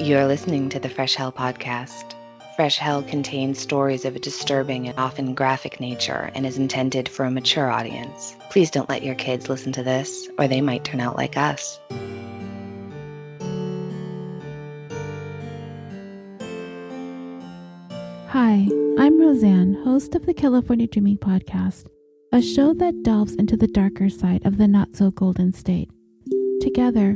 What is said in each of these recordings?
You're listening to the Fresh Hell podcast. Fresh Hell contains stories of a disturbing and often graphic nature and is intended for a mature audience. Please don't let your kids listen to this, or they might turn out like us. Hi, I'm Roseanne, host of the California Dreaming Podcast, a show that delves into the darker side of the not-so-golden state. Together,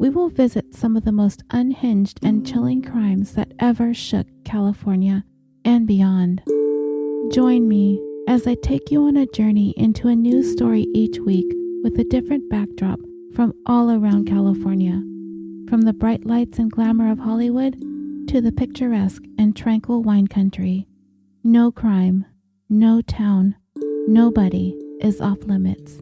we will visit some of the most unhinged and chilling crimes that ever shook California and beyond. Join me as I take you on a journey into a new story each week with a different backdrop from all around California, from the bright lights and glamour of Hollywood to the picturesque and tranquil wine country. No crime, no town, nobody is off limits.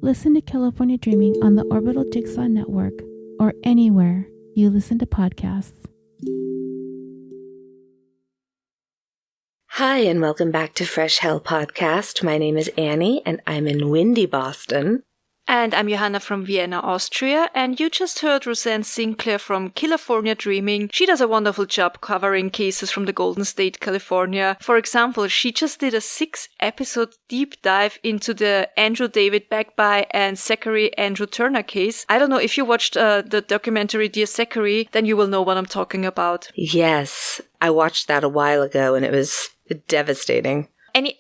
Listen to California Dreaming on the Orbital Jigsaw Network or anywhere you listen to podcasts. Hi, and welcome back to Fresh Hell Podcast. My name is Annie, and I'm in windy Boston. And I'm Johanna from Vienna, Austria, and you just heard Roseanne Sinclair from California Dreaming. She does a wonderful job covering cases from the Golden State, California. For example, she just did a 6-episode deep dive into the Andrew David Bagby and Zachary Andrew Turner case. I don't know, if you watched the documentary Dear Zachary, then you will know what I'm talking about. Yes, I watched that a while ago, and it was devastating.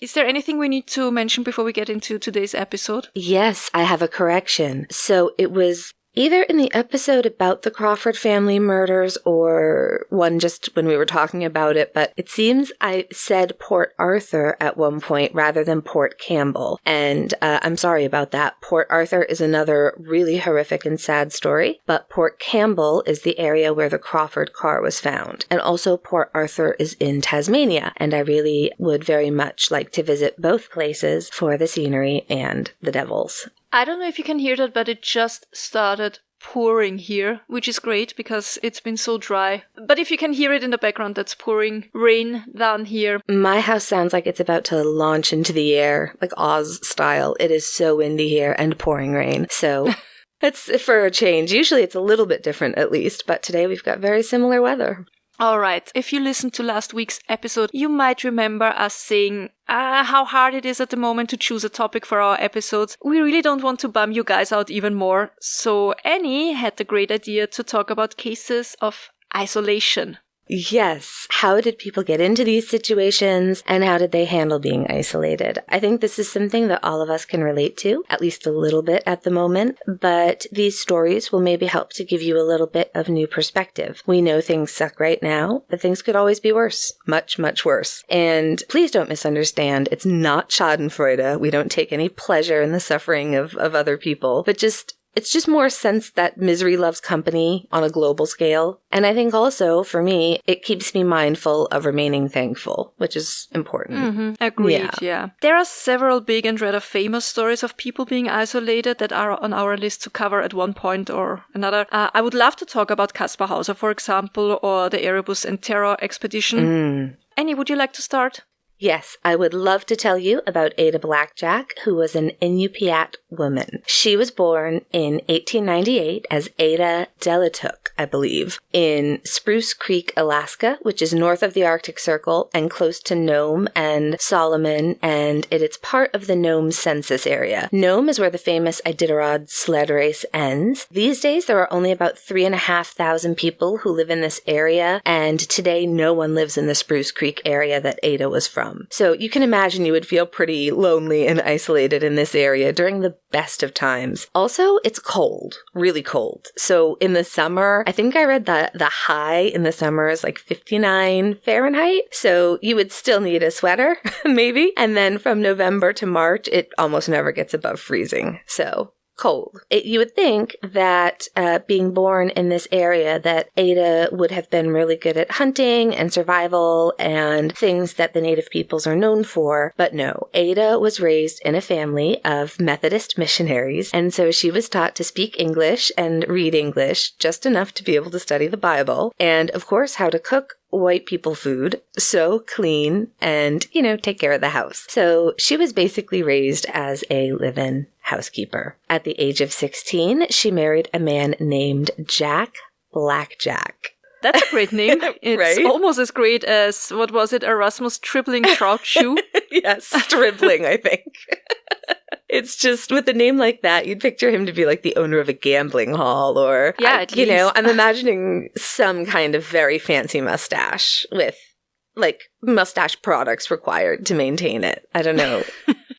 Is there anything we need to mention before we get into today's episode? Yes, I have a correction. So it was either in the episode about the Crawford family murders or one just when we were talking about it, but it seems I said Port Arthur at one point rather than Port Campbell. And I'm sorry about that. Port Arthur is another really horrific and sad story, but Port Campbell is the area where the Crawford car was found. And also Port Arthur is in Tasmania, and I really would very much like to visit both places for the scenery and the devils. I don't know if you can hear that, but it just started pouring here, which is great because it's been so dry. But if you can hear it in the background, that's pouring rain down here. My house sounds like it's about to launch into the air, like Oz style. It is so windy here and pouring rain. So it's for a change. Usually it's a little bit different at least, but today we've got very similar weather. Alright, if you listened to last week's episode, you might remember us saying how hard it is at the moment to choose a topic for our episodes. We really don't want to bum you guys out even more, so Annie had the great idea to talk about cases of isolation. Yes. How did people get into these situations, and how did they handle being isolated? I think this is something that all of us can relate to, at least a little bit at the moment, but these stories will maybe help to give you a little bit of new perspective. We know things suck right now, but things could always be worse. Much, much worse. And please don't misunderstand, it's not schadenfreude. We don't take any pleasure in the suffering of other people, but it's just more a sense that misery loves company on a global scale. And I think also, for me, it keeps me mindful of remaining thankful, which is important. Mm-hmm. Agreed, yeah. There are several big and rather famous stories of people being isolated that are on our list to cover at one point or another. I would love to talk about Caspar Hauser, for example, or the Erebus and Terror expedition. Annie, would you like to start? Yes, I would love to tell you about Ada Blackjack, who was an Inupiat woman. She was born in 1898 as Ada Delatuk, I believe, in Spruce Creek, Alaska, which is north of the Arctic Circle and close to Nome and Solomon, and it is part of the Nome census area. Nome is where the famous Iditarod sled race ends. These days, there are only about 3,500 people who live in this area, and today no one lives in the Spruce Creek area that Ada was from. So you can imagine you would feel pretty lonely and isolated in this area during the best of times. Also, it's cold, really cold. So in the summer, I think I read that the high in the summer is like 59 Fahrenheit. So you would still need a sweater, maybe. And then from November to March, it almost never gets above freezing. So cold. You would think that being born in this area that Ada would have been really good at hunting and survival and things that the native peoples are known for, but no. Ada was raised in a family of Methodist missionaries, and so she was taught to speak English and read English just enough to be able to study the Bible, and of course how to cook white people food, so clean, and, take care of the house. So she was basically raised as a live-in housekeeper. At the age of 16, she married a man named Jack Blackjack. That's a great name. It's Right? almost as great as, what was it, Erasmus Dribbling Trout Shoe? Yes, dribbling, I think. It's just, with a name like that, you'd picture him to be like the owner of a gambling hall, or, Yeah, at you know, least. I'm imagining some kind of very fancy mustache with, like, mustache products required to maintain it. I don't know.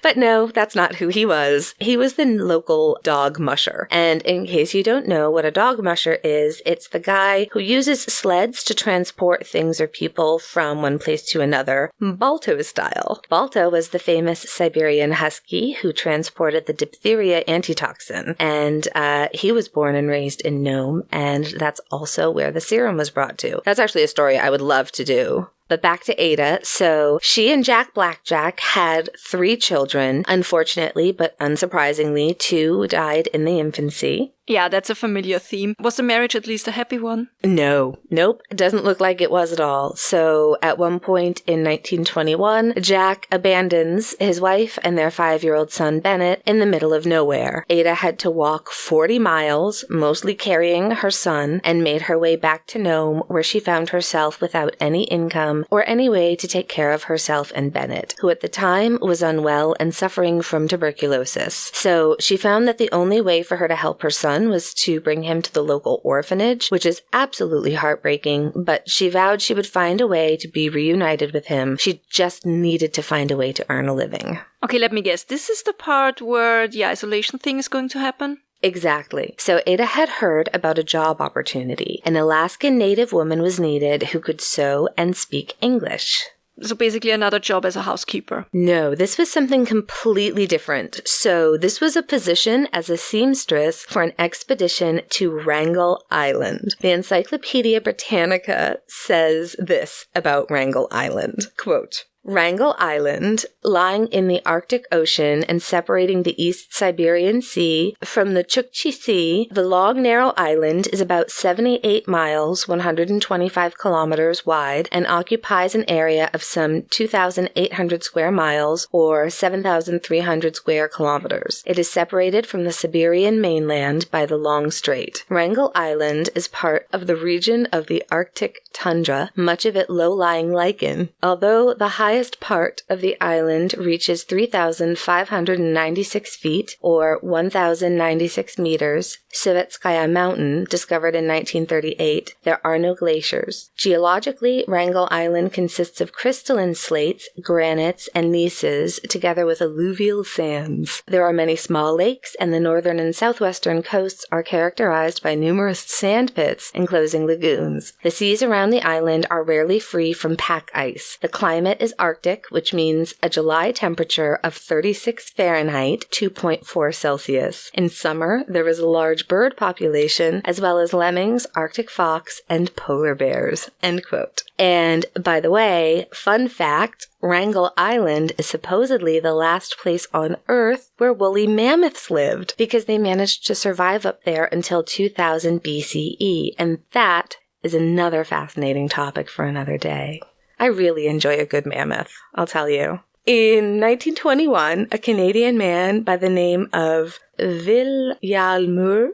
But no, that's not who he was. He was the local dog musher. And in case you don't know what a dog musher is, it's the guy who uses sleds to transport things or people from one place to another, Balto style. Balto was the famous Siberian husky who transported the diphtheria antitoxin. And he was born and raised in Nome, and that's also where the serum was brought to. That's actually a story I would love to do. But back to Ada. So she and Jack Blackjack had 3 children. Unfortunately, but unsurprisingly, 2 died in the infancy. Yeah, that's a familiar theme. Was the marriage at least a happy one? No. Nope. It doesn't look like it was at all. So at one point in 1921, Jack abandons his wife and their 5-year-old son Bennett in the middle of nowhere. Ada had to walk 40 miles, mostly carrying her son, and made her way back to Nome, where she found herself without any income or any way to take care of herself and Bennett, who at the time was unwell and suffering from tuberculosis. So she found that the only way for her to help her son was to bring him to the local orphanage, which is absolutely heartbreaking, but she vowed she would find a way to be reunited with him. She just needed to find a way to earn a living. Okay, let me guess. This is the part where the isolation thing is going to happen? Exactly. So Ada had heard about a job opportunity. An Alaskan Native woman was needed who could sew and speak English. So basically another job as a housekeeper. No, this was something completely different. So this was a position as a seamstress for an expedition to Wrangel Island. The Encyclopedia Britannica says this about Wrangel Island. Quote, Wrangel Island, lying in the Arctic Ocean and separating the East Siberian Sea from the Chukchi Sea, the long, narrow island is about 78 miles, 125 kilometers wide, and occupies an area of some 2,800 square miles, or 7,300 square kilometers. It is separated from the Siberian mainland by the Long Strait. Wrangel Island is part of the region of the Arctic tundra, much of it low-lying lichen, although the highest part of the island reaches 3,596 feet, or 1,096 meters, Sovetskaya Mountain, discovered in 1938. There are no glaciers. Geologically, Wrangel Island consists of crystalline slates, granites, and gneisses, together with alluvial sands. There are many small lakes, and the northern and southwestern coasts are characterized by numerous sand pits enclosing lagoons. The seas around the island are rarely free from pack ice. The climate is Arctic, which means a July temperature of 36 Fahrenheit, 2.4 Celsius. In summer, there is a large bird population, as well as lemmings, Arctic fox, and polar bears. End quote. And by the way, fun fact, Wrangel Island is supposedly the last place on Earth where woolly mammoths lived, because they managed to survive up there until 2000 BCE, and that is another fascinating topic for another day. I really enjoy a good mammoth, I'll tell you. In 1921, a Canadian man by the name of Vilhjalmur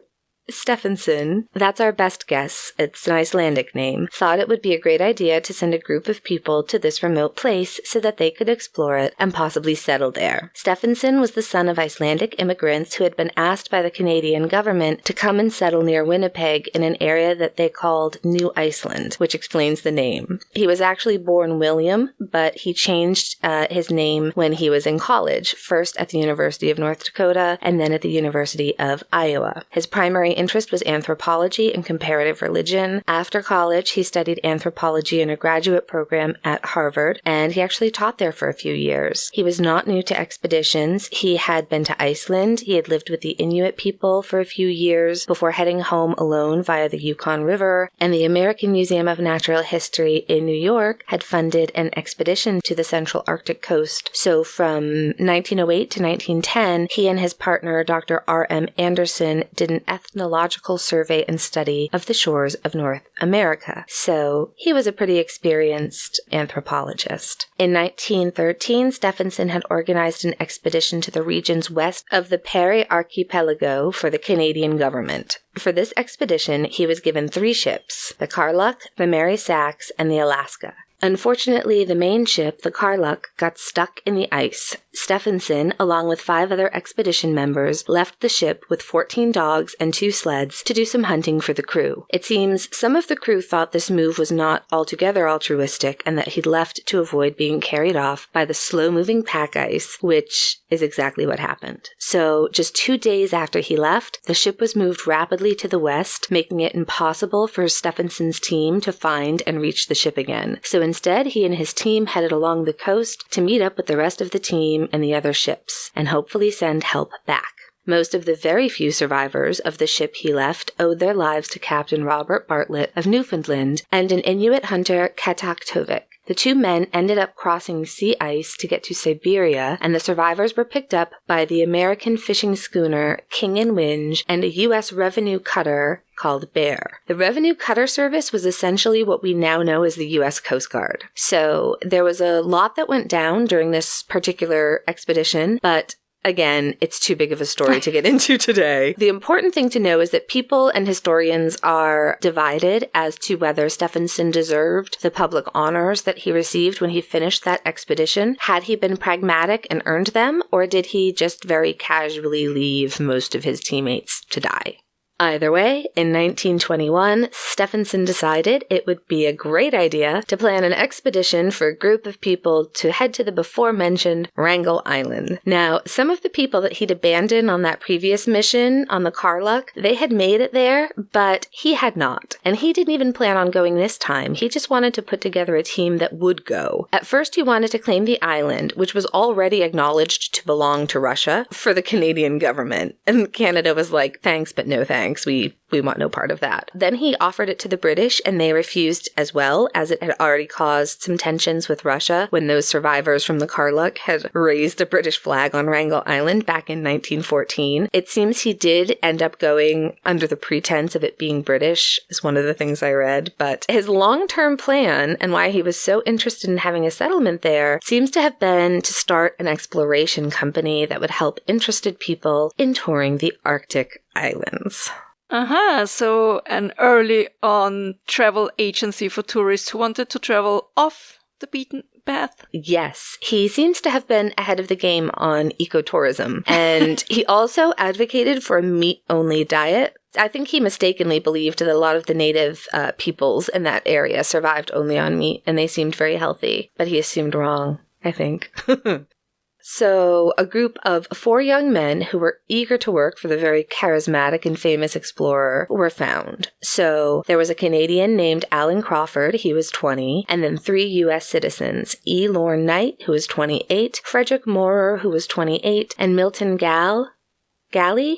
Stephenson, that's our best guess, it's an Icelandic name, thought it would be a great idea to send a group of people to this remote place so that they could explore it and possibly settle there. Stephenson was the son of Icelandic immigrants who had been asked by the Canadian government to come and settle near Winnipeg in an area that they called New Iceland, which explains the name. He was actually born William, but he changed his name when he was in college, first at the University of North Dakota and then at the University of Iowa. His primary interest was anthropology and comparative religion. After college, he studied anthropology in a graduate program at Harvard, and he actually taught there for a few years. He was not new to expeditions. He had been to Iceland. He had lived with the Inuit people for a few years before heading home alone via the Yukon River, and the American Museum of Natural History in New York had funded an expedition to the Central Arctic coast. So from 1908 to 1910, he and his partner, Dr. R.M. Anderson, did an ethnological geological survey and study of the shores of North America. So he was a pretty experienced anthropologist. In 1913, Stephenson had organized an expedition to the regions west of the Perry Archipelago for the Canadian government. For this expedition, he was given 3 ships, the Karluk, the Mary Sachs, and the Alaska. Unfortunately, the main ship, the Karluk, got stuck in the ice. Stephenson, along with 5 other expedition members, left the ship with 14 dogs and 2 sleds to do some hunting for the crew. It seems some of the crew thought this move was not altogether altruistic and that he'd left to avoid being carried off by the slow-moving pack ice, which is exactly what happened. So, just 2 days after he left, the ship was moved rapidly to the west, making it impossible for Stephenson's team to find and reach the ship again. So instead, he and his team headed along the coast to meet up with the rest of the team and the other ships, and hopefully send help back. Most of the very few survivors of the ship he left owed their lives to Captain Robert Bartlett of Newfoundland and an Inuit hunter, Kataktovik. The 2 men ended up crossing sea ice to get to Siberia, and the survivors were picked up by the American fishing schooner King and Winge and a U.S. revenue cutter called Bear. The revenue cutter service was essentially what we now know as the U.S. Coast Guard. So there was a lot that went down during this particular expedition, but again, it's too big of a story to get into today. The important thing to know is that people and historians are divided as to whether Stephenson deserved the public honors that he received when he finished that expedition. Had he been pragmatic and earned them, or did he just very casually leave most of his teammates to die? Either way, in 1921, Stephenson decided it would be a great idea to plan an expedition for a group of people to head to the before-mentioned Wrangel Island. Now, some of the people that he'd abandoned on that previous mission on the Karluk, they had made it there, but he had not. And he didn't even plan on going this time. He just wanted to put together a team that would go. At first, he wanted to claim the island, which was already acknowledged to belong to Russia, for the Canadian government. And Canada was like, thanks, but no thanks. We want no part of that. Then he offered it to the British, and they refused as well, as it had already caused some tensions with Russia when those survivors from the Karluk had raised a British flag on Wrangel Island back in 1914. It seems he did end up going under the pretense of it being British, is one of the things I read, but his long-term plan and why he was so interested in having a settlement there seems to have been to start an exploration company that would help interested people in touring the Arctic islands. So an early on travel agency for tourists who wanted to travel off the beaten path. Yes, he seems to have been ahead of the game on ecotourism, and he also advocated for a meat-only diet. I think he mistakenly believed that a lot of the native peoples in that area survived only on meat, and they seemed very healthy, but he assumed wrong, I think. So, a group of 4 young men who were eager to work for the very charismatic and famous explorer were found. So, there was a Canadian named Alan Crawford, he was 20, and then 3 U.S. citizens, E. Lorne Knight, who was 28, Frederick Moorer, who was 28, and Milton Gally? Galle,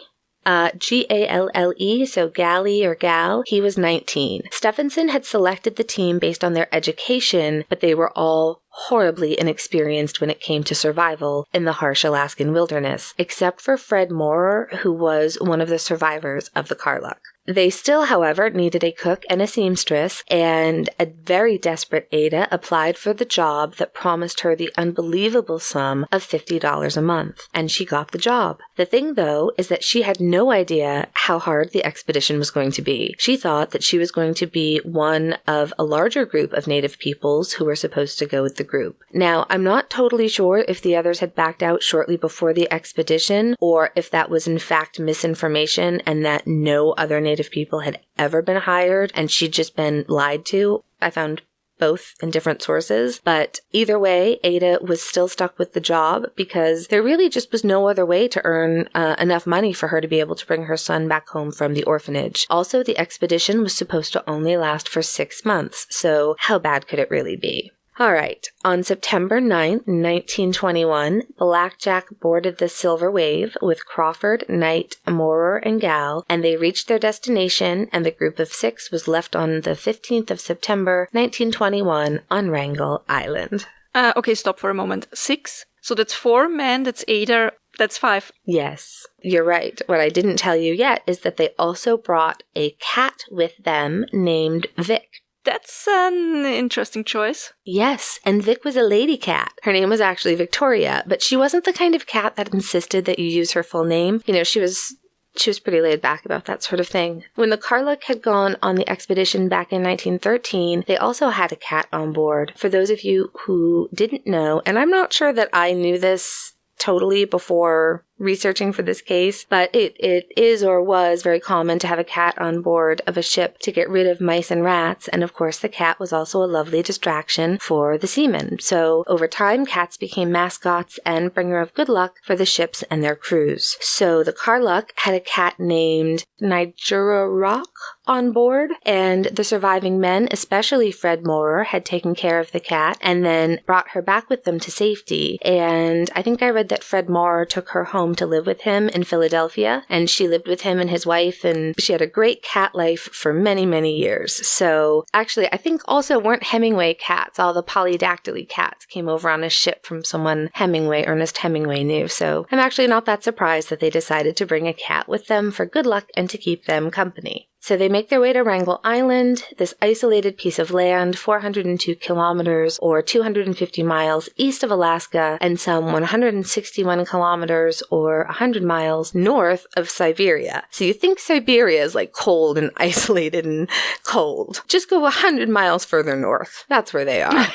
so Gally or Gal, he was 19. Stephenson had selected the team based on their education, but they were all horribly inexperienced when it came to survival in the harsh Alaskan wilderness, except for Fred Moorer, who was one of the survivors of the Karluk. They still, however, needed a cook and a seamstress, and a very desperate Ada applied for the job that promised her the unbelievable sum of $50 a month, and she got the job. The thing, though, is that she had no idea how hard the expedition was going to be. She thought that she was going to be one of a larger group of native peoples who were supposed to go with the group. Now, I'm not totally sure if the others had backed out shortly before the expedition, or if that was in fact misinformation and that no other native people had ever been hired and she'd just been lied to. I found both in different sources, but either way, Ada was still stuck with the job because there really just was no other way to earn enough money for her to be able to bring her son back home from the orphanage. Also, the expedition was supposed to only last for 6 months, so how bad could it really be? All right. On September 9th, 1921, Blackjack boarded the Silver Wave with Crawford, Knight, Moorer, and Gal, and they reached their destination, and the group of 6 was left on the 15th of September, 1921, on Wrangel Island. Okay, stop for a moment. 6? So that's 4 men, that's Ada, that's 5. Yes, you're right. What I didn't tell you yet is that they also brought a cat with them named Vic. That's an interesting choice. Yes, and Vic was a lady cat. Her name was actually Victoria, but she wasn't the kind of cat that insisted that you use her full name. You know, she was pretty laid back about that sort of thing. When the Karluk had gone on the expedition back in 1913, they also had a cat on board. For those of you who didn't know, and I'm not sure that I knew this totally before researching for this case, but it is or was very common to have a cat on board of a ship to get rid of mice and rats, and of course the cat was also a lovely distraction for the seamen. So over time, cats became mascots and bringer of good luck for the ships and their crews. So the Karluk had a cat named Niagara Rock on board, and the surviving men, especially Fred Moorer, had taken care of the cat and then brought her back with them to safety. And I think I read that Fred Moorer took her home to live with him in Philadelphia, and she lived with him and his wife, and she had a great cat life for many, many years. So actually, I think also weren't Hemingway cats, all the polydactyly cats came over on a ship from someone Ernest Hemingway knew. So I'm actually not that surprised that they decided to bring a cat with them for good luck and to keep them company. So they make their way to Wrangel Island, this isolated piece of land 402 kilometers or 250 miles east of Alaska and some 161 kilometers or 100 miles north of Siberia. So you think Siberia is like cold and isolated and cold. Just go 100 miles further north. That's where they are.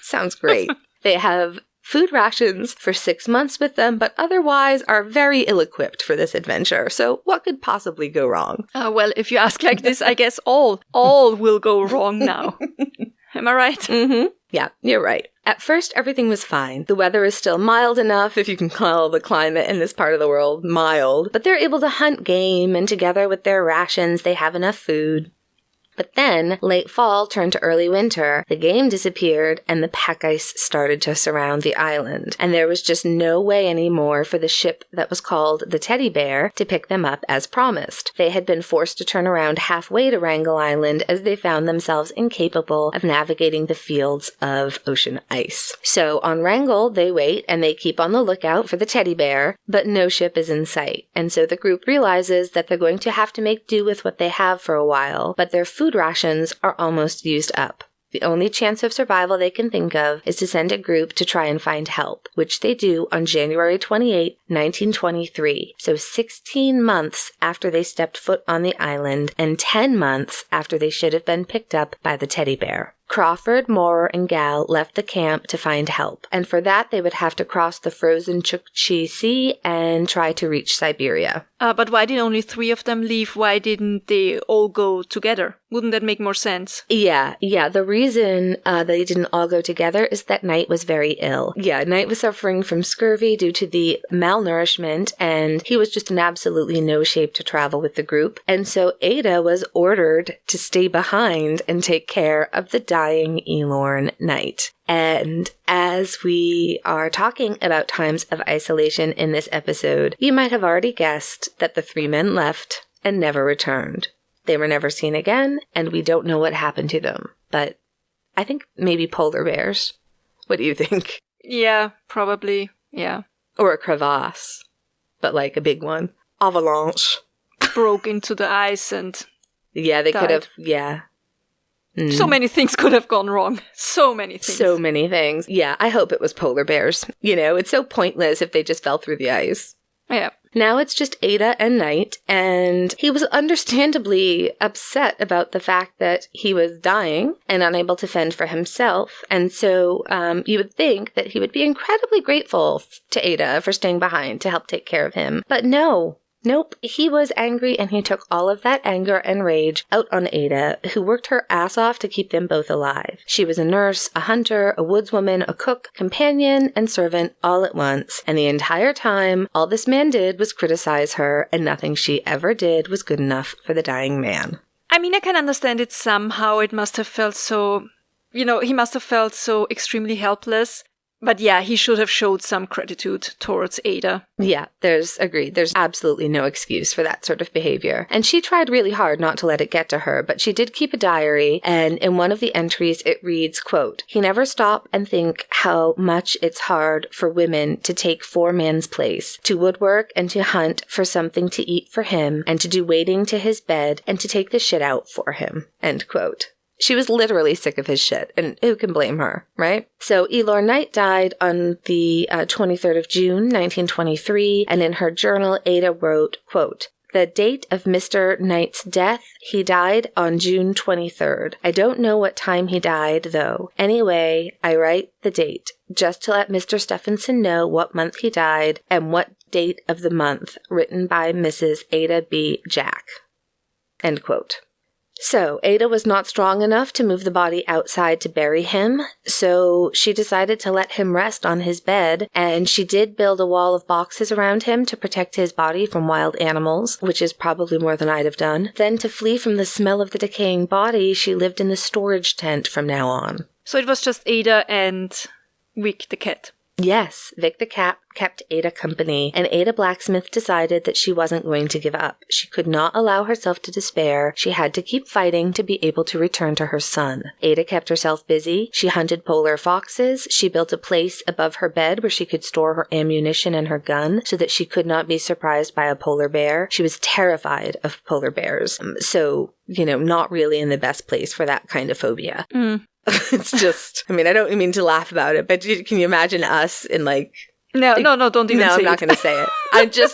Sounds great. They have food rations for 6 months with them, but otherwise are very ill-equipped for this adventure. So what could possibly go wrong? Well, if you ask like this, I guess all will go wrong now. Am I right? Mm-hmm. Yeah, you're right. At first, everything was fine. The weather is still mild enough, if you can call the climate in this part of the world mild, but they're able to hunt game, and together with their rations, they have enough food. But then, late fall turned to early winter, the game disappeared, and the pack ice started to surround the island. And there was just no way anymore for the ship that was called the Teddy Bear to pick them up as promised. They had been forced to turn around halfway to Wrangel Island as they found themselves incapable of navigating the fields of ocean ice. So on Wrangel, they wait and they keep on the lookout for the Teddy Bear, but no ship is in sight. And so the group realizes that they're going to have to make do with what they have for a while, but their food rations are almost used up. The only chance of survival they can think of is to send a group to try and find help, which they do on January 28, 1923, so 16 months after they stepped foot on the island and 10 months after they should have been picked up by the Teddy Bear. Crawford, Moorer, and Gal left the camp to find help, and for that they would have to cross the frozen Chukchi Sea and try to reach Siberia. But why did only 3 of them leave? Why didn't they all go together? Wouldn't that make more sense? Yeah. The reason they didn't all go together is that Knight was very ill. Yeah, Knight was suffering from scurvy due to the malnourishment, and he was just in absolutely no shape to travel with the group. And so Ada was ordered to stay behind and take care of the dying Elorn Knight. And as we are talking about times of isolation in this episode, you might have already guessed that the 3 men left and never returned. They were never seen again, and we don't know what happened to them. But I think maybe polar bears. What do you think? Yeah, probably. Yeah. Or a crevasse, but like a big one. Avalanche. Broke into the ice and yeah, they died. could have, yeah. So many things could have gone wrong. So many things. So many things. Yeah, I hope it was polar bears. You know, it's so pointless if they just fell through the ice. Yeah. Now it's just Ada and Knight, and he was understandably upset about the fact that he was dying and unable to fend for himself. And so you would think that he would be incredibly grateful to Ada for staying behind to help take care of him. But no. Nope, he was angry, and he took all of that anger and rage out on Ada, who worked her ass off to keep them both alive. She was a nurse, a hunter, a woodswoman, a cook, companion, and servant all at once, and the entire time, all this man did was criticize her, and nothing she ever did was good enough for the dying man. I mean, I can understand it somehow. It must have felt so, he must have felt so extremely helpless. But yeah, he should have showed some gratitude towards Ada. Yeah, agreed. There's absolutely no excuse for that sort of behavior. And she tried really hard not to let it get to her, but she did keep a diary, and in one of the entries it reads, quote, "He never stop and think how much it's hard for women to take 4 men's place, to woodwork and to hunt for something to eat for him, and to do waiting to his bed and to take the shit out for him," end quote. She was literally sick of his shit, and who can blame her, right? So Elor Knight died on the 23rd of June, 1923, and in her journal, Ada wrote, quote, "The date of Mr. Knight's death, he died on June 23rd. I don't know what time he died, though. Anyway, I write the date, just to let Mr. Stephenson know what month he died and what date of the month, written by Mrs. Ada B. Jack." End quote. So, Ada was not strong enough to move the body outside to bury him, so she decided to let him rest on his bed, and she did build a wall of boxes around him to protect his body from wild animals, which is probably more than I'd have done. Then, to flee from the smell of the decaying body, she lived in the storage tent from now on. So it was just Ada and Vic the cat. Yes, Vic the cat kept Ada company, and Ada Blacksmith decided that she wasn't going to give up. She could not allow herself to despair. She had to keep fighting to be able to return to her son. Ada kept herself busy. She hunted polar foxes. She built a place above her bed where she could store her ammunition and her gun so that she could not be surprised by a polar bear. She was terrified of polar bears. So, not really in the best place for that kind of phobia. It's just, I don't mean to laugh about it, but can you imagine us in No, don't even say it. No, I'm not going to say it.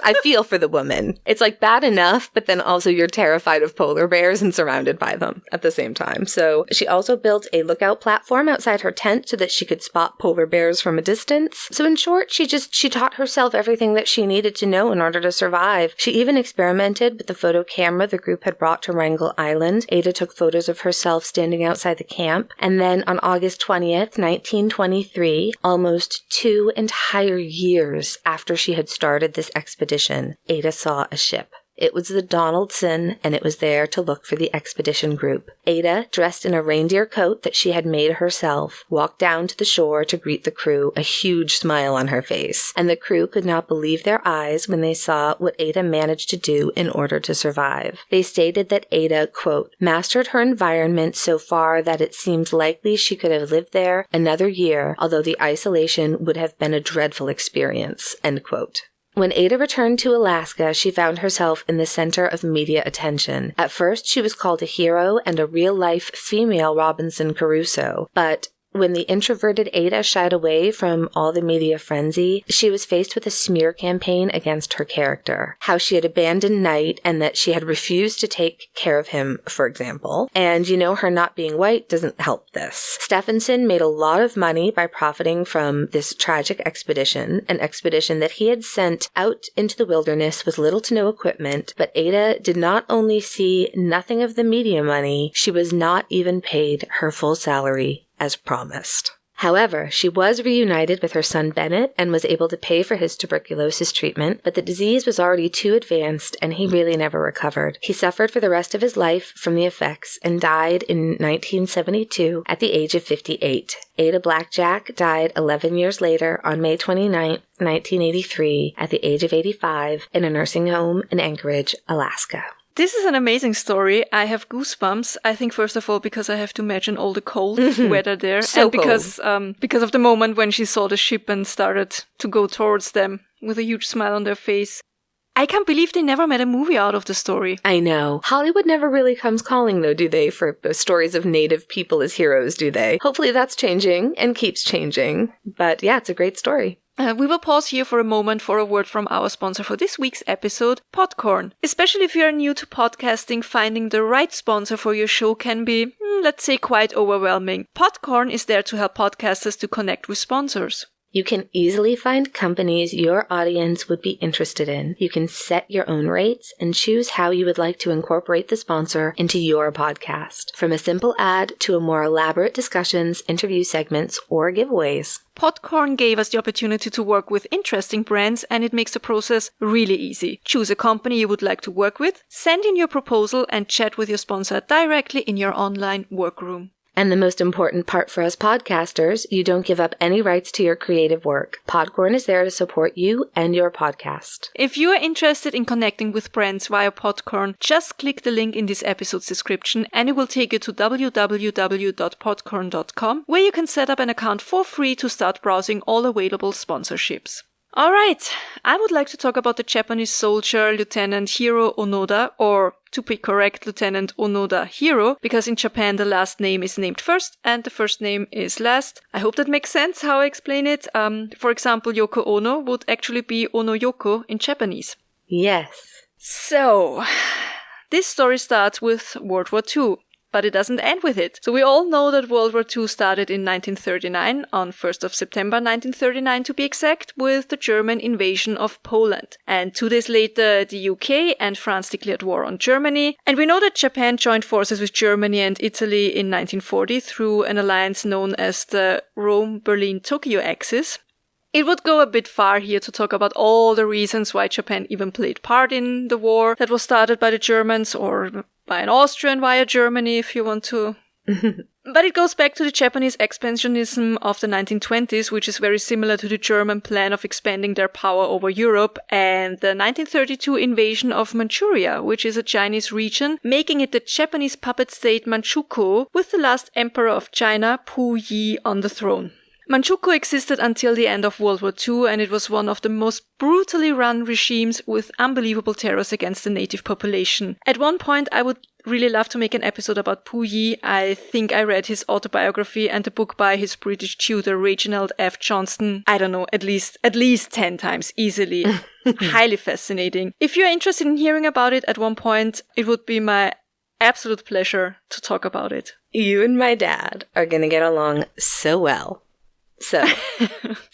I feel for the woman. It's bad enough, but then also you're terrified of polar bears and surrounded by them at the same time. So she also built a lookout platform outside her tent so that she could spot polar bears from a distance. So in short, she taught herself everything that she needed to know in order to survive. She even experimented with the photo camera the group had brought to Wrangel Island. Ada took photos of herself standing outside the camp. And then on August 20th, 1923, almost 2 entire years after she had started this expedition, Ada saw a ship. It was the Donaldson, and it was there to look for the expedition group. Ada, dressed in a reindeer coat that she had made herself, walked down to the shore to greet the crew, a huge smile on her face. And the crew could not believe their eyes when they saw what Ada managed to do in order to survive. They stated that Ada, quote, "mastered her environment so far that it seems likely she could have lived there another year, although the isolation would have been a dreadful experience," end quote. When Ada returned to Alaska, she found herself in the center of media attention. At first, she was called a hero and a real-life female Robinson Crusoe, but when the introverted Ada shied away from all the media frenzy, she was faced with a smear campaign against her character. How she had abandoned Knight and that she had refused to take care of him, for example. And her not being white doesn't help this. Stephenson made a lot of money by profiting from this tragic expedition, an expedition that he had sent out into the wilderness with little to no equipment. But Ada did not only see nothing of the media money, she was not even paid her full salary as promised. However, she was reunited with her son Bennett and was able to pay for his tuberculosis treatment, but the disease was already too advanced and he really never recovered. He suffered for the rest of his life from the effects and died in 1972 at the age of 58. Ada Blackjack died 11 years later on May 29, 1983 at the age of 85 in a nursing home in Anchorage, Alaska. This is an amazing story. I have goosebumps. I think, first of all, because I have to imagine all the cold weather there. So and because of the moment when she saw the ship and started to go towards them with a huge smile on their face. I can't believe they never made a movie out of the story. I know. Hollywood never really comes calling, though, do they, for stories of Native people as heroes, do they? Hopefully that's changing and keeps changing. But yeah, it's a great story. We will pause here for a moment for a word from our sponsor for this week's episode, Podcorn. Especially if you are new to podcasting, finding the right sponsor for your show can be, let's say, quite overwhelming. Podcorn is there to help podcasters to connect with sponsors. You can easily find companies your audience would be interested in. You can set your own rates and choose how you would like to incorporate the sponsor into your podcast. From a simple ad to a more elaborate discussions, interview segments, or giveaways. Podcorn gave us the opportunity to work with interesting brands, and it makes the process really easy. Choose a company you would like to work with, send in your proposal, and chat with your sponsor directly in your online workroom. And the most important part for us podcasters, you don't give up any rights to your creative work. Podcorn is there to support you and your podcast. If you are interested in connecting with brands via Podcorn, just click the link in this episode's description and it will take you to www.podcorn.com, where you can set up an account for free to start browsing all available sponsorships. Alright, I would like to talk about the Japanese soldier Lieutenant Hiroo Onoda, or to be correct, Lieutenant Onoda Hiroo, because in Japan the last name is named first and the first name is last. I hope that makes sense how I explain it. For example, Yoko Ono would actually be Ono Yoko in Japanese. Yes. So, this story starts with World War II. But it doesn't end with it. So we all know that World War II started in 1939, on 1st of September 1939 to be exact, with the German invasion of Poland. And 2 days later, the UK and France declared war on Germany. And we know that Japan joined forces with Germany and Italy in 1940 through an alliance known as the Rome-Berlin-Tokyo Axis. It would go a bit far here to talk about all the reasons why Japan even played part in the war that was started by the Germans, or by an Austrian via Germany if you want to. But it goes back to the Japanese expansionism of the 1920s, which is very similar to the German plan of expanding their power over Europe, and the 1932 invasion of Manchuria, which is a Chinese region, making it the Japanese puppet state Manchukuo, with the last emperor of China, Pu Yi, on the throne. Manchukuo existed until the end of World War II, and it was one of the most brutally run regimes with unbelievable terrors against the native population. At one point, I would really love to make an episode about Pu Yi. I think I read his autobiography and the book by his British tutor, Reginald F. Johnston. I don't know, at least 10 times, easily. Highly fascinating. If you're interested in hearing about it at one point, it would be my absolute pleasure to talk about it. You and my dad are going to get along so well. So,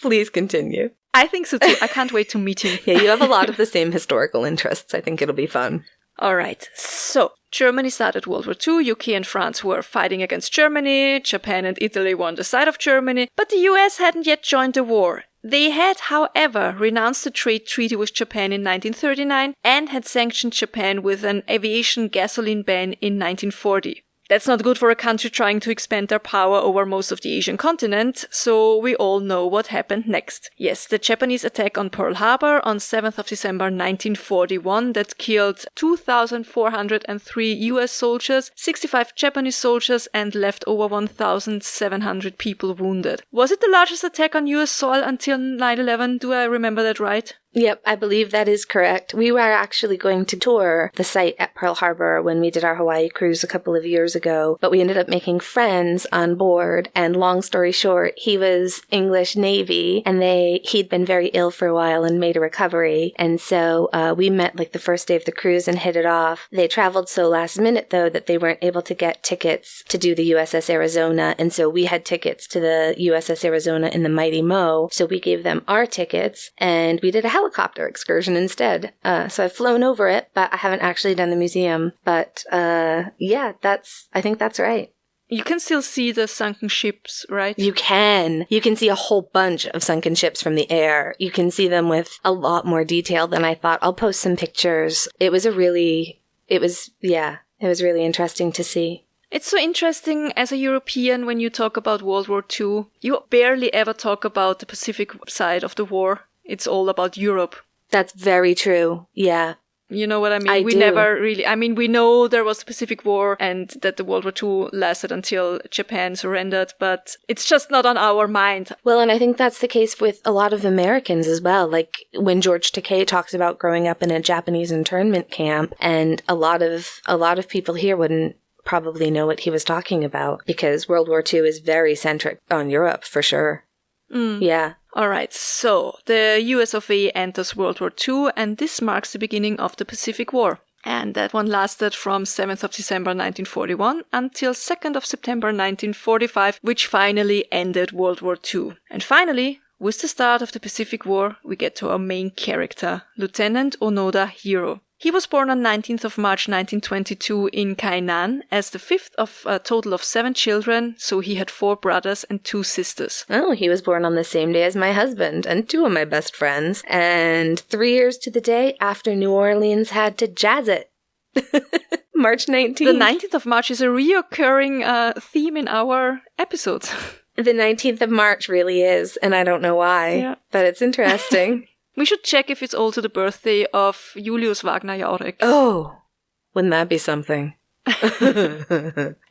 please continue. I think so too. I can't wait to meet him. Yeah, you have a lot of the same historical interests. I think it'll be fun. Alright, so Germany started World War II, UK and France were fighting against Germany, Japan and Italy were on the side of Germany, but the US hadn't yet joined the war. They had, however, renounced the trade treaty with Japan in 1939 and had sanctioned Japan with an aviation gasoline ban in 1940. That's not good for a country trying to expand their power over most of the Asian continent, so we all know what happened next. Yes, the Japanese attack on Pearl Harbor on 7th of December 1941 that killed 2,403 US soldiers, 65 Japanese soldiers, and left over 1,700 people wounded. Was it the largest attack on US soil until 9/11? Do I remember that right? Yep, I believe that is correct. We were actually going to tour the site at Pearl Harbor when we did our Hawaii cruise a couple of years ago, but we ended up making friends on board, and long story short, he was English Navy, and he'd been very ill for a while and made a recovery, and so we met like the first day of the cruise and hit it off. They traveled so last minute, though, that they weren't able to get tickets to do the USS Arizona, and so we had tickets to the USS Arizona in the Mighty Mo, so we gave them our tickets, and we did a helicopter excursion instead. So I've flown over it, but I haven't actually done the museum. But yeah, I think that's right. You can still see the sunken ships, right? You can. You can see a whole bunch of sunken ships from the air. You can see them with a lot more detail than I thought. I'll post some pictures. It was really interesting to see. It's so interesting as a European when you talk about World War II. You barely ever talk about the Pacific side of the war. It's all about Europe. That's very true. Yeah. You know what I mean? We do. never really... I mean, we know there was the Pacific War and that the World War II lasted until Japan surrendered, but it's just not on our mind. Well, and I think that's the case with a lot of Americans as well. Like when George Takei talks about growing up in a Japanese internment camp, and a lot of people here wouldn't probably know what he was talking about, because World War II is very centric on Europe for sure. Yeah. Alright, so the US of A enters World War II, and this marks the beginning of the Pacific War. And that one lasted from 7th of December 1941 until 2nd of September 1945, which finally ended World War II. And finally, with the start of the Pacific War, we get to our main character, Lieutenant Onoda Hiroo. He was born on 19th of March 1922 in Kainan as the fifth of a total of 7 children, so he had 4 brothers and 2 sisters. Oh, he was born on the same day as my husband and 2 of my best friends, and 3 years to the day after New Orleans had to jazz it. March 19th. The 19th of March is a reoccurring theme in our episodes. The 19th of March really is, and I don't know why, but it's interesting. We should check if it's also the birthday of Julius Wagner Jaurek. Oh, wouldn't that be something?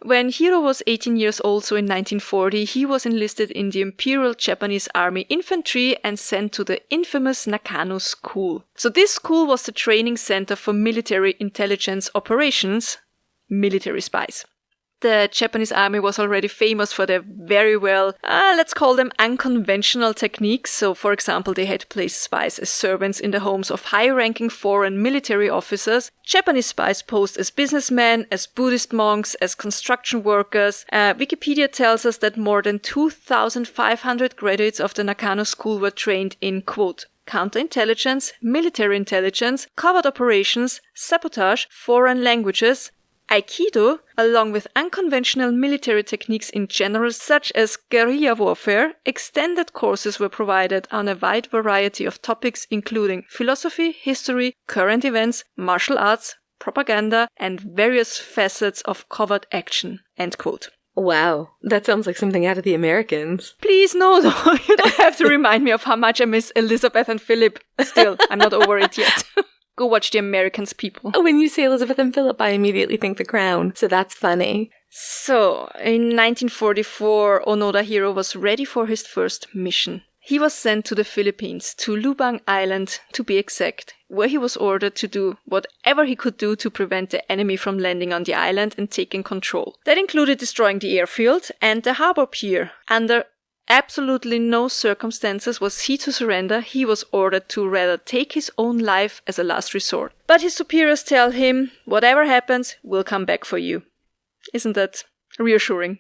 When Hiroo was 18 years old, so in 1940, he was enlisted in the Imperial Japanese Army Infantry and sent to the infamous Nakano School. So this school was the training center for military intelligence operations, military spies. The Japanese army was already famous for their very let's call them unconventional techniques. So, for example, they had placed spies as servants in the homes of high-ranking foreign military officers. Japanese spies posed as businessmen, as Buddhist monks, as construction workers. Wikipedia tells us that more than 2,500 graduates of the Nakano School were trained in, quote, counterintelligence, military intelligence, covert operations, sabotage, foreign languages, Aikido, along with unconventional military techniques in general, such as guerrilla warfare. Extended courses were provided on a wide variety of topics, including philosophy, history, current events, martial arts, propaganda, and various facets of covert action. End quote. Wow, that sounds like something out of The Americans. Please, no, you don't have to remind me of how much I miss Elizabeth and Philip. Still, I'm not over it yet. Go watch The Americans, people. When you say Elizabeth and Philip, I immediately think The Crown, so that's funny. So, in 1944, Onoda Hiroo was ready for his first mission. He was sent to the Philippines, to Lubang Island to be exact, where he was ordered to do whatever he could do to prevent the enemy from landing on the island and taking control. That included destroying the airfield and the harbor pier. Under absolutely no circumstances was he to surrender. He was ordered to rather take his own life as a last resort. But his superiors tell him, whatever happens, we'll come back for you. Isn't that reassuring?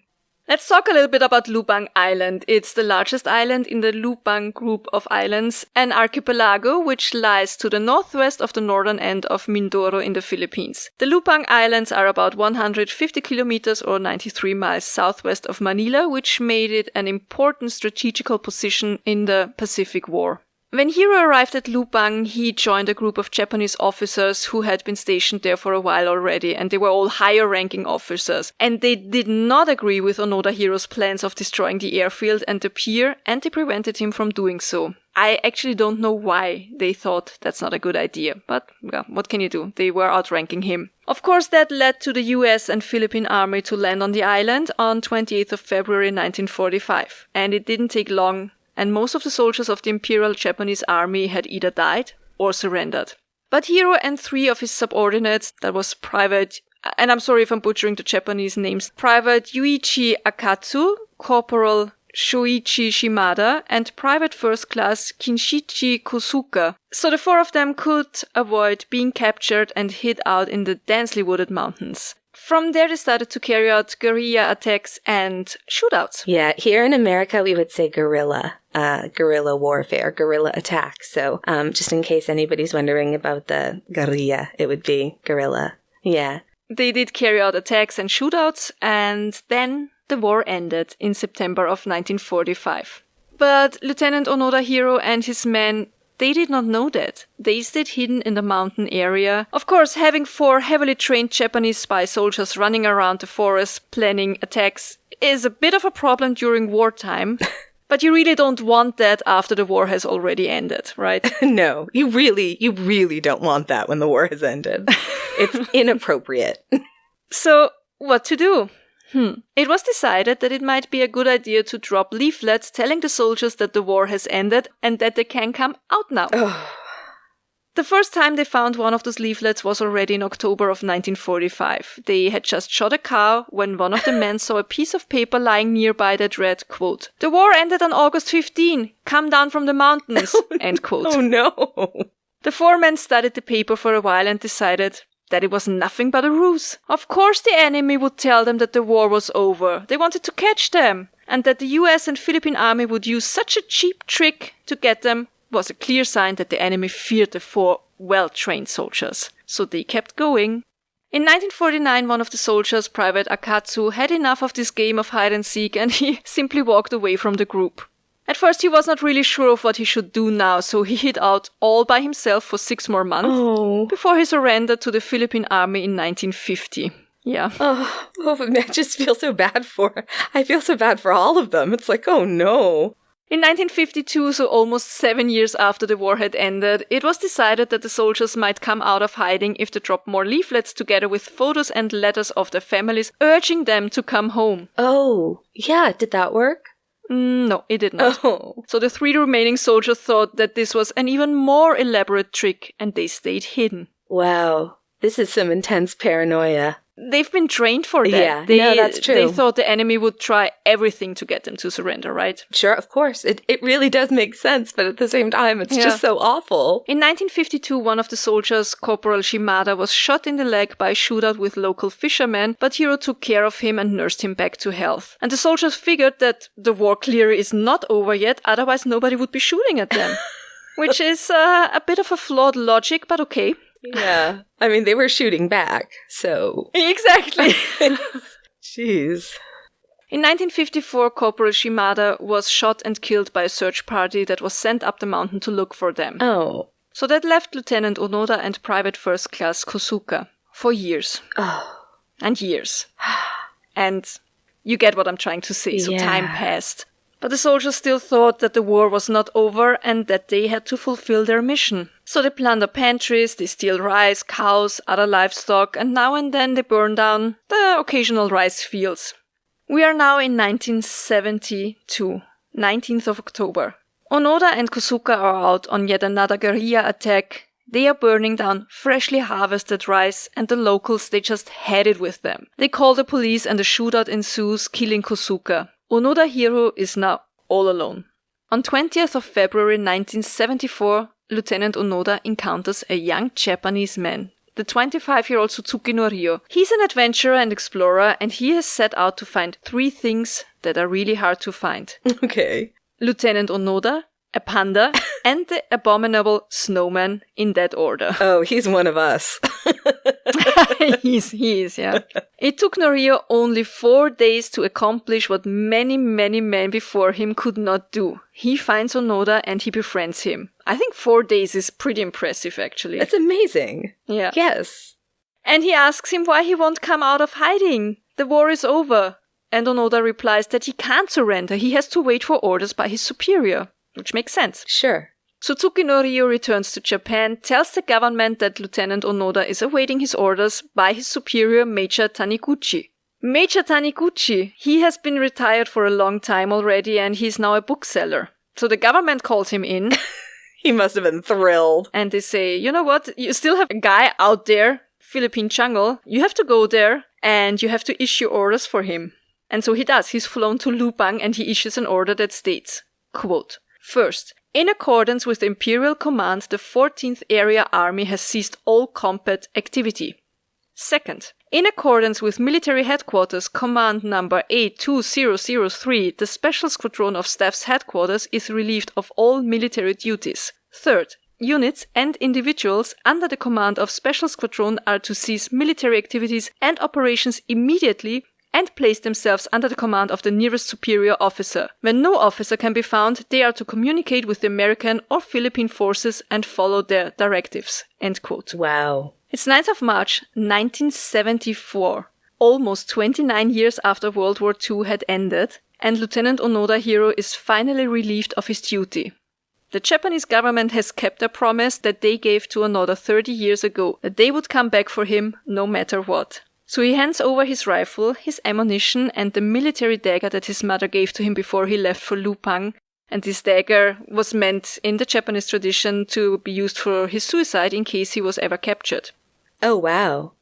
Let's talk a little bit about Lubang Island. It's the largest island in the Lubang group of islands, an archipelago which lies to the northwest of the northern end of Mindoro in the Philippines. The Lubang Islands are about 150 kilometers or 93 miles southwest of Manila, which made it an important strategical position in the Pacific War. When Hiroo arrived at Lubang, he joined a group of Japanese officers who had been stationed there for a while already, and they were all higher-ranking officers. And they did not agree with Onoda Hiroo's plans of destroying the airfield and the pier, and they prevented him from doing so. I actually don't know why they thought that's not a good idea, but well, what can you do? They were outranking him. Of course, that led to the US and Philippine army to land on the island on 28th of February 1945, and it didn't take long, and most of the soldiers of the Imperial Japanese Army had either died or surrendered. But Hiroo and 3 of his subordinates, that was Private, and I'm sorry if I'm butchering the Japanese names, Private Yuichi Akatsu, Corporal Shoichi Shimada, and Private First Class Kinshichi Kosuka. So the 4 of them could avoid being captured and hid out in the densely wooded mountains. From there, they started to carry out guerrilla attacks and shootouts. Yeah, here in America, we would say guerrilla warfare, guerrilla attack. So just in case anybody's wondering about the guerrilla, it would be guerrilla. Yeah. They did carry out attacks and shootouts, and then the war ended in September of 1945. But Lieutenant Onoda Hiroo and his men, they did not know that. They stayed hidden in the mountain area. Of course, having 4 heavily trained Japanese spy soldiers running around the forest planning attacks is a bit of a problem during wartime. But you really don't want that after the war has already ended, right? No, you really don't want that when the war has ended. It's inappropriate. So, what to do? It was decided that it might be a good idea to drop leaflets telling the soldiers that the war has ended and that they can come out now. The first time they found one of those leaflets was already in October of 1945. They had just shot a cow when one of the men saw a piece of paper lying nearby that read, quote, "The war ended on August 15. Come down from the mountains," end quote. Oh no. The 4 men studied the paper for a while and decided that it was nothing but a ruse. Of course the enemy would tell them that the war was over. They wanted to catch them. And that the US and Philippine army would use such a cheap trick to get them was a clear sign that the enemy feared the 4 well-trained soldiers. So they kept going. In 1949, one of the soldiers, Private Akatsu, had enough of this game of hide-and-seek and he simply walked away from the group. At first, he was not really sure of what he should do now, so he hid out all by himself for 6 more months before he surrendered to the Philippine army in 1950. Yeah. I just feel so bad I feel so bad for all of them. It's like, oh no. In 1952, so almost 7 years after the war had ended, it was decided that the soldiers might come out of hiding if they dropped more leaflets together with photos and letters of their families urging them to come home. Oh, yeah. Did that work? No, it did not. Oh. So the 3 remaining soldiers thought that this was an even more elaborate trick, and they stayed hidden. Wow. This is some intense paranoia. They've been trained for that. Yeah, no, that's true. They thought the enemy would try everything to get them to surrender, right? Sure, of course. It really does make sense, but at the same time, it's just so awful. In 1952, one of the soldiers, Corporal Shimada, was shot in the leg by a shootout with local fishermen, but Hiroo took care of him and nursed him back to health. And the soldiers figured that the war clearly is not over yet, otherwise nobody would be shooting at them. Which is a bit of a flawed logic, but okay. Yeah. I mean, they were shooting back, so... Exactly. Jeez. In 1954, Corporal Shimada was shot and killed by a search party that was sent up the mountain to look for them. Oh. So that left Lieutenant Onoda and Private First Class Kosuka for years. Oh. And years. And you get what I'm trying to say, so time passed. But the soldiers still thought that the war was not over and that they had to fulfill their mission. So they plunder pantries, they steal rice, cows, other livestock, and now and then they burn down the occasional rice fields. We are now in 1972, 19th of October. Onoda and Kosuka are out on yet another guerrilla attack. They are burning down freshly harvested rice, and the locals, they just had it with them. They call the police and a shootout ensues, killing Kosuka. Onoda Hiroo is now all alone. On 20th of February 1974, Lieutenant Onoda encounters a young Japanese man, the 25-year-old Suzuki no Ryo. He's an adventurer and explorer, and he has set out to find 3 things that are really hard to find. Okay. Lieutenant Onoda, a panda, and the abominable snowman, in that order. Oh, he's one of us. He is, yeah. It took Norio only 4 days to accomplish what many, many men before him could not do. He finds Onoda and he befriends him. I think 4 days is pretty impressive, actually. It's amazing. Yeah. Yes. And he asks him why he won't come out of hiding. The war is over. And Onoda replies that he can't surrender. He has to wait for orders by his superior. Which makes sense. Sure. Suzuki no Ryo returns to Japan, tells the government that Lieutenant Onoda is awaiting his orders by his superior Major Taniguchi. Major Taniguchi, he has been retired for a long time already and he's now a bookseller. So the government calls him in. He must have been thrilled. And they say, you know what, you still have a guy out there, Philippine jungle, you have to go there and you have to issue orders for him. And so he does. He's flown to Lupang and he issues an order that states, quote, "First, in accordance with the Imperial Command, the 14th Area Army has ceased all combat activity. Second, in accordance with Military Headquarters Command Number 82003, the Special Squadron of Staff's Headquarters is relieved of all military duties. Third, units and individuals under the command of Special Squadron are to cease military activities and operations immediately and place themselves under the command of the nearest superior officer. When no officer can be found, they are to communicate with the American or Philippine forces and follow their directives." End quote. Wow. It's 9th of March, 1974, almost 29 years after World War II had ended, and Lieutenant Onoda Hiroo is finally relieved of his duty. The Japanese government has kept their promise that they gave to Onoda 30 years ago, that they would come back for him no matter what. So he hands over his rifle, his ammunition, and the military dagger that his mother gave to him before he left for Lupang. And this dagger was meant, in the Japanese tradition, to be used for his suicide in case he was ever captured. Oh, wow.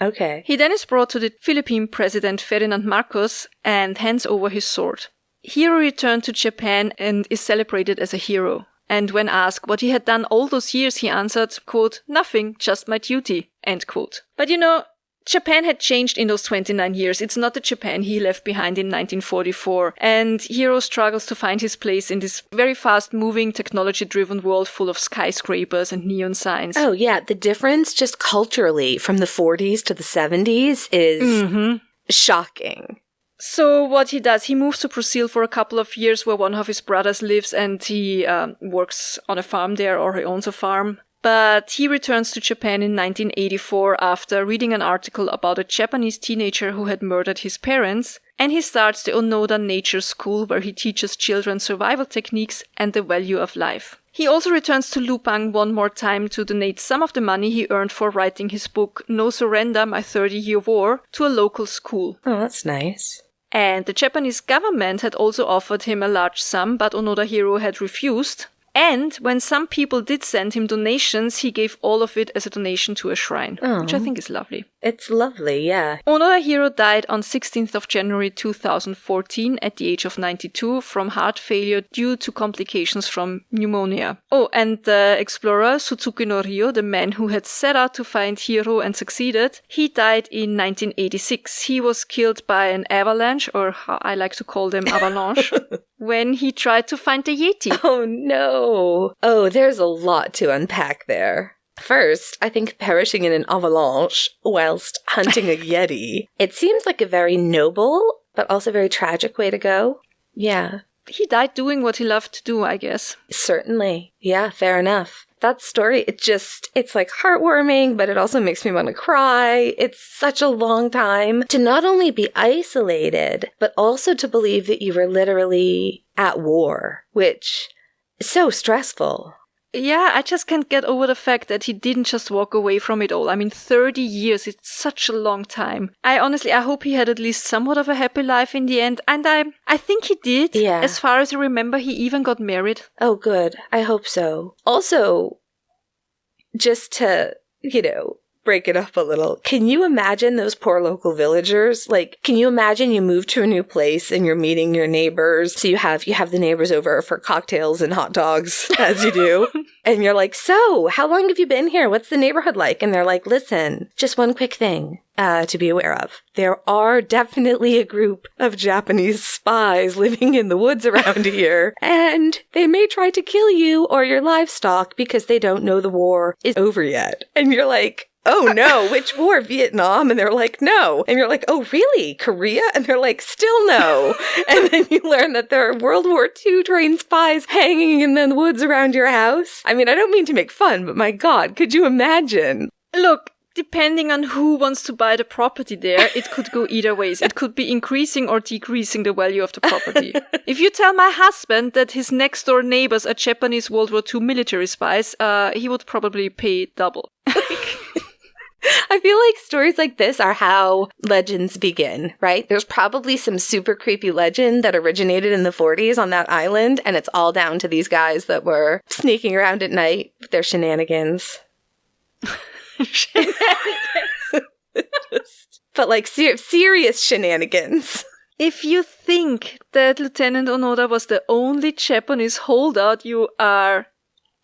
Okay. He then is brought to the Philippine President Ferdinand Marcos and hands over his sword. Hiroo returned to Japan and is celebrated as a hero. And when asked what he had done all those years, he answered, quote, "Nothing, just my duty," end quote. But you know, Japan had changed in those 29 years. It's not the Japan he left behind in 1944. And Hiroo struggles to find his place in this very fast-moving, technology-driven world full of skyscrapers and neon signs. Oh, yeah. The difference just culturally from the 40s to the 70s is shocking. So what he does, he moves to Brazil for a couple of years where one of his brothers lives, and he works on a farm there, or he owns a farm. But he returns to Japan in 1984 after reading an article about a Japanese teenager who had murdered his parents, and he starts the Onoda Nature School where he teaches children survival techniques and the value of life. He also returns to Lubang one more time to donate some of the money he earned for writing his book No Surrender, My 30-Year War to a local school. Oh, that's nice. And the Japanese government had also offered him a large sum, but Onoda Hiroo had refused. And when some people did send him donations, he gave all of it as a donation to a shrine, which I think is lovely. It's lovely, yeah. Onoda Hiroo died on 16th of January 2014 at the age of 92 from heart failure due to complications from pneumonia. Oh, and the explorer Suzuki no Ryo, the man who had set out to find Hiroo and succeeded, he died in 1986. He was killed by an avalanche, or how I like to call them avalanche, when he tried to find the Yeti. Oh, no. Oh, there's a lot to unpack there. First, I think perishing in an avalanche whilst hunting a Yeti, it seems like a very noble, but also very tragic way to go. Yeah. He died doing what he loved to do, I guess. Certainly. Yeah, fair enough. That story, it's like heartwarming, but it also makes me want to cry. It's such a long time to not only be isolated, but also to believe that you were literally at war, which is so stressful. Yeah, I just can't get over the fact that he didn't just walk away from it all. I mean, 30 years, it's such a long time. I hope he had at least somewhat of a happy life in the end. And I think he did. Yeah. As far as I remember, he even got married. Oh, good. I hope so. Also, just to, break it up a little. Can you imagine those poor local villagers? Like, can you imagine you move to a new place and you're meeting your neighbors? So you have the neighbors over for cocktails and hot dogs, as you do. And you're like, so, how long have you been here? What's the neighborhood like? And they're like, listen, just one quick thing to be aware of. There are definitely a group of Japanese spies living in the woods around here. And they may try to kill you or your livestock because they don't know the war is over yet. And you're like, oh no, which war? Vietnam? And they're like, no. And you're like, oh really? Korea? And they're like, still no. And then you learn that there are World War II trained spies hanging in the woods around your house. I mean, I don't mean to make fun, but my God, could you imagine? Look, depending on who wants to buy the property there, it could go either ways. It could be increasing or decreasing the value of the property. If you tell my husband that his next door neighbors are Japanese World War II military spies, he would probably pay double. I feel like stories like this are how legends begin, right? There's probably some super creepy legend that originated in the 40s on that island, and it's all down to these guys that were sneaking around at night with their shenanigans. But like serious shenanigans. If you think that Lieutenant Onoda was the only Japanese holdout, you are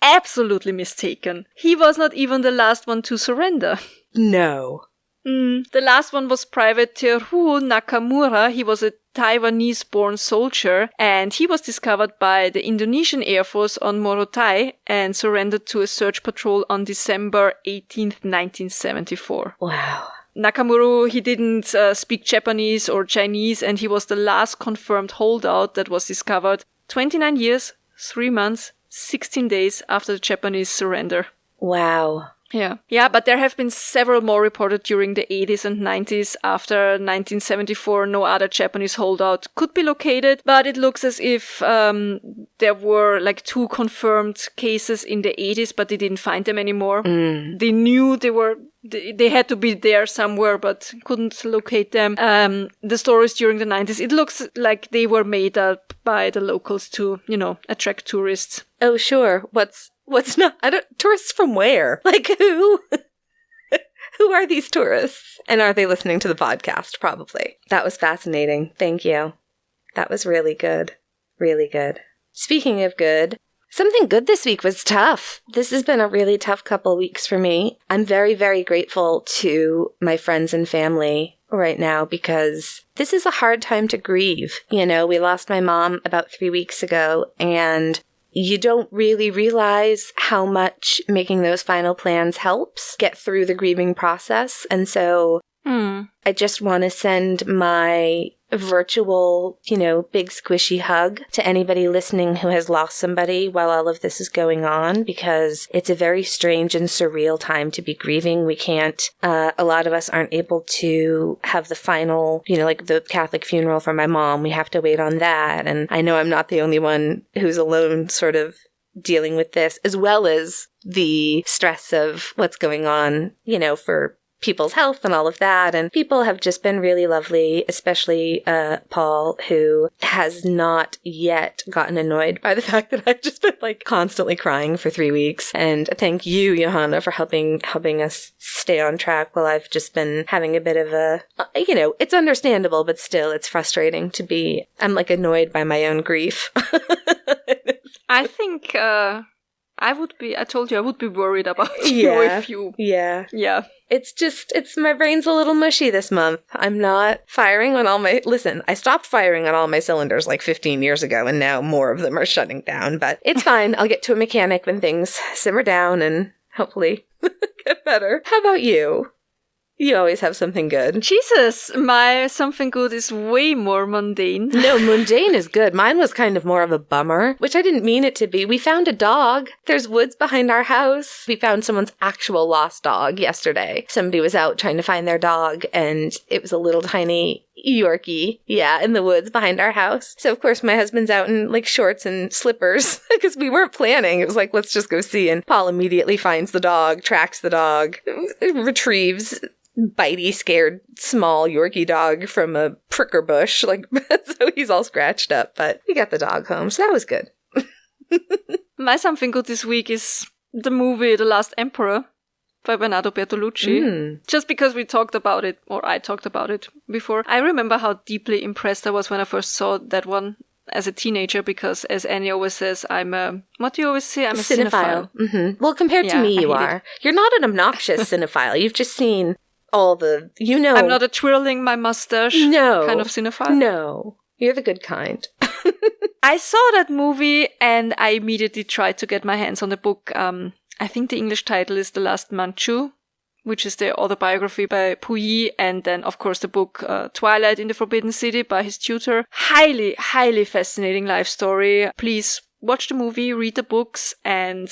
absolutely mistaken. He was not even the last one to surrender. No. The last one was Private Teruo Nakamura. He was a Taiwanese-born soldier, and he was discovered by the Indonesian Air Force on Morotai and surrendered to a search patrol on December 18th, 1974. Wow. Nakamura, he didn't speak Japanese or Chinese, and he was the last confirmed holdout that was discovered 29 years, 3 months, 16 days after the Japanese surrender. Wow. Yeah, but there have been several more reported during the 80s and 90s. After 1974, no other Japanese holdout could be located, but it looks as if there were like 2 confirmed cases in the 80s, but they didn't find them anymore. They knew they had to be there somewhere, but couldn't locate them. The stories during the 90s, it looks like they were made up by the locals to, attract tourists. Oh, sure. What's not? Tourists from where? Like who? Who are these tourists? And are they listening to the podcast? Probably. That was fascinating. Thank you. That was really good. Really good. Speaking of good, something good this week was tough. This has been a really tough couple weeks for me. I'm very, very grateful to my friends and family right now because this is a hard time to grieve. We lost my mom about 3 weeks ago, and you don't really realize how much making those final plans helps get through the grieving process. And so I just want to send my virtual, big squishy hug to anybody listening who has lost somebody while all of this is going on, because it's a very strange and surreal time to be grieving. We can't, a lot of us aren't able to have the final, like the Catholic funeral for my mom. We have to wait on that. And I know I'm not the only one who's alone sort of dealing with this, as well as the stress of what's going on, for people's health and all of that. And people have just been really lovely, especially Paul, who has not yet gotten annoyed by the fact that I've just been constantly crying for 3 weeks. And thank you, Johanna, for helping us stay on track while I've just been having a bit of a, it's understandable, but still it's frustrating to be, I'm annoyed by my own grief. I think I told you I would be worried about you if you... Yeah. It's my brain's a little mushy this month. I'm not firing on all my... Listen, I stopped firing on all my cylinders 15 years ago, and now more of them are shutting down, but it's fine. I'll get to a mechanic when things simmer down and hopefully get better. How about you? You always have something good. Jesus, my something good is way more mundane. No, mundane is good. Mine was kind of more of a bummer, which I didn't mean it to be. We found a dog. There's woods behind our house. We found someone's actual lost dog yesterday. Somebody was out trying to find their dog, and it was a little tiny Yorkie, in the woods behind our house. So, of course, my husband's out in, shorts and slippers, because we weren't planning. It was let's just go see. And Paul immediately finds the dog, tracks the dog, retrieves bitey, scared, small Yorkie dog from a pricker bush. So he's all scratched up, but we got the dog home, so that was good. My something good this week is the movie The Last Emperor by Bernardo Bertolucci. Just because we talked about it, or I talked about it before. I remember how deeply impressed I was when I first saw that one as a teenager, because as Annie always says, what do you always say? I'm a cinephile. Mm-hmm. Well, compared to me, you are. You're not an obnoxious cinephile. You've just seen all the, I'm not a twirling my mustache kind of cinephile. No, you're the good kind. I saw that movie and I immediately tried to get my hands on the book. I think the English title is The Last Manchu, which is the autobiography by Puyi, and then, of course, the book Twilight in the Forbidden City by his tutor. Highly, highly fascinating life story. Please watch the movie, read the books, and...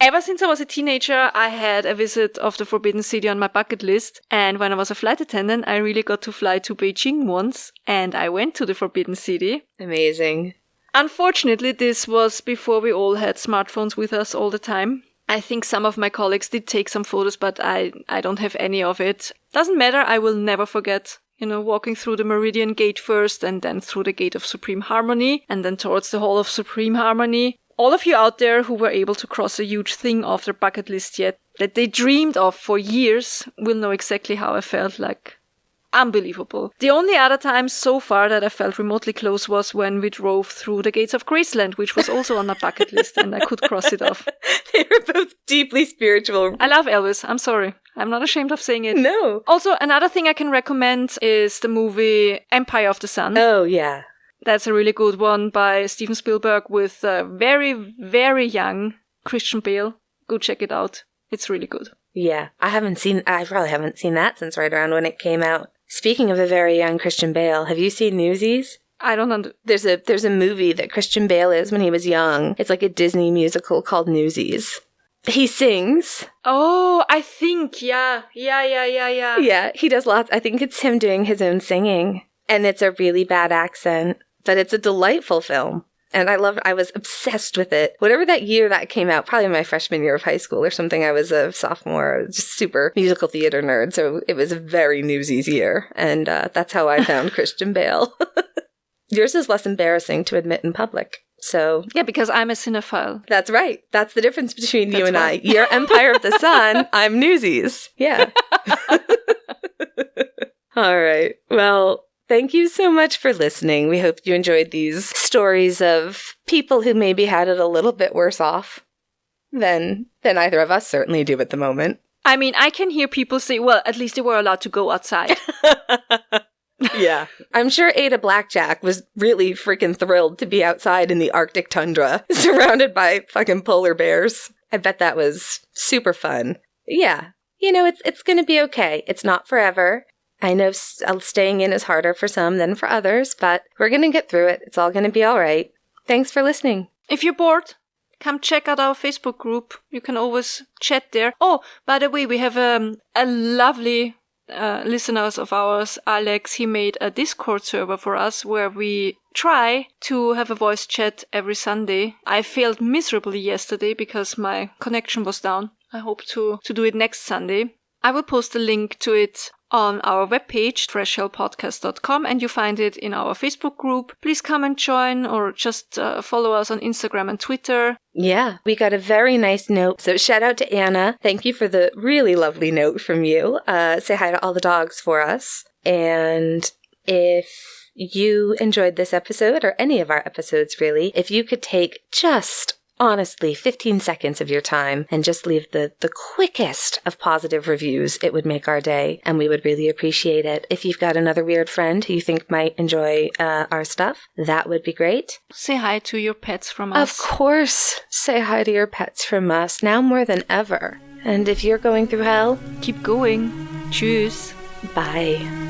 Ever since I was a teenager, I had a visit of the Forbidden City on my bucket list. And when I was a flight attendant, I really got to fly to Beijing once. And I went to the Forbidden City. Amazing. Unfortunately, this was before we all had smartphones with us all the time. I think some of my colleagues did take some photos, but I don't have any of it. Doesn't matter, I will never forget. Walking through the Meridian Gate first, and then through the Gate of Supreme Harmony, and then towards the Hall of Supreme Harmony. All of you out there who were able to cross a huge thing off their bucket list yet, that they dreamed of for years, will know exactly how I felt. Unbelievable. The only other time so far that I felt remotely close was when we drove through the Gates of Graceland, which was also on my bucket list, and I could cross it off. They were both deeply spiritual. I love Elvis. I'm sorry. I'm not ashamed of saying it. No. Also, another thing I can recommend is the movie Empire of the Sun. Oh, yeah. That's a really good one by Steven Spielberg with very, very young Christian Bale. Go check it out. It's really good. Yeah, I probably haven't seen that since right around when it came out. Speaking of a very young Christian Bale, have you seen Newsies? I don't know. There's a movie that Christian Bale is when he was young. It's like a Disney musical called Newsies. He sings. Oh, I think, yeah. Yeah, he does lots. I think it's him doing his own singing. And it's a really bad accent. But it's a delightful film. And I was obsessed with it. Whatever that year that came out, probably my freshman year of high school or something, I was a sophomore, just super musical theater nerd. So it was a very Newsies year. And that's how I found Christian Bale. Yours is less embarrassing to admit in public. So yeah, because I'm a cinephile. That's right. That's the difference between you and I. You're Empire of the Sun. I'm Newsies. Yeah. All right. Well, thank you so much for listening. We hope you enjoyed these stories of people who maybe had it a little bit worse off than either of us certainly do at the moment. I mean, I can hear people say, well, at least they were allowed to go outside. Yeah. I'm sure Ada Blackjack was really freaking thrilled to be outside in the Arctic tundra, surrounded by fucking polar bears. I bet that was super fun. Yeah. It's going to be okay. It's not forever. I know staying in is harder for some than for others, but we're going to get through it. It's all going to be all right. Thanks for listening. If you're bored, come check out our Facebook group. You can always chat there. Oh, by the way, we have a lovely listeners of ours, Alex. He made a Discord server for us where we try to have a voice chat every Sunday. I failed miserably yesterday because my connection was down. I hope to do it next Sunday. I will post a link to it on our webpage, freshhellpodcast.com, and you find it in our Facebook group. Please come and join, or just follow us on Instagram and Twitter. Yeah, we got a very nice note. So shout out to Anna. Thank you for the really lovely note from you. Say hi to all the dogs for us. And if you enjoyed this episode, or any of our episodes really, if you could take just honestly 15 seconds of your time and just leave the quickest of positive reviews, it would make our day, and we would really appreciate it. If you've got another weird friend who you think might enjoy our stuff, that would be great. Say hi to your pets from us. Of course, say hi to your pets from us, now more than ever. And if you're going through hell, keep going. Tschüss. Bye.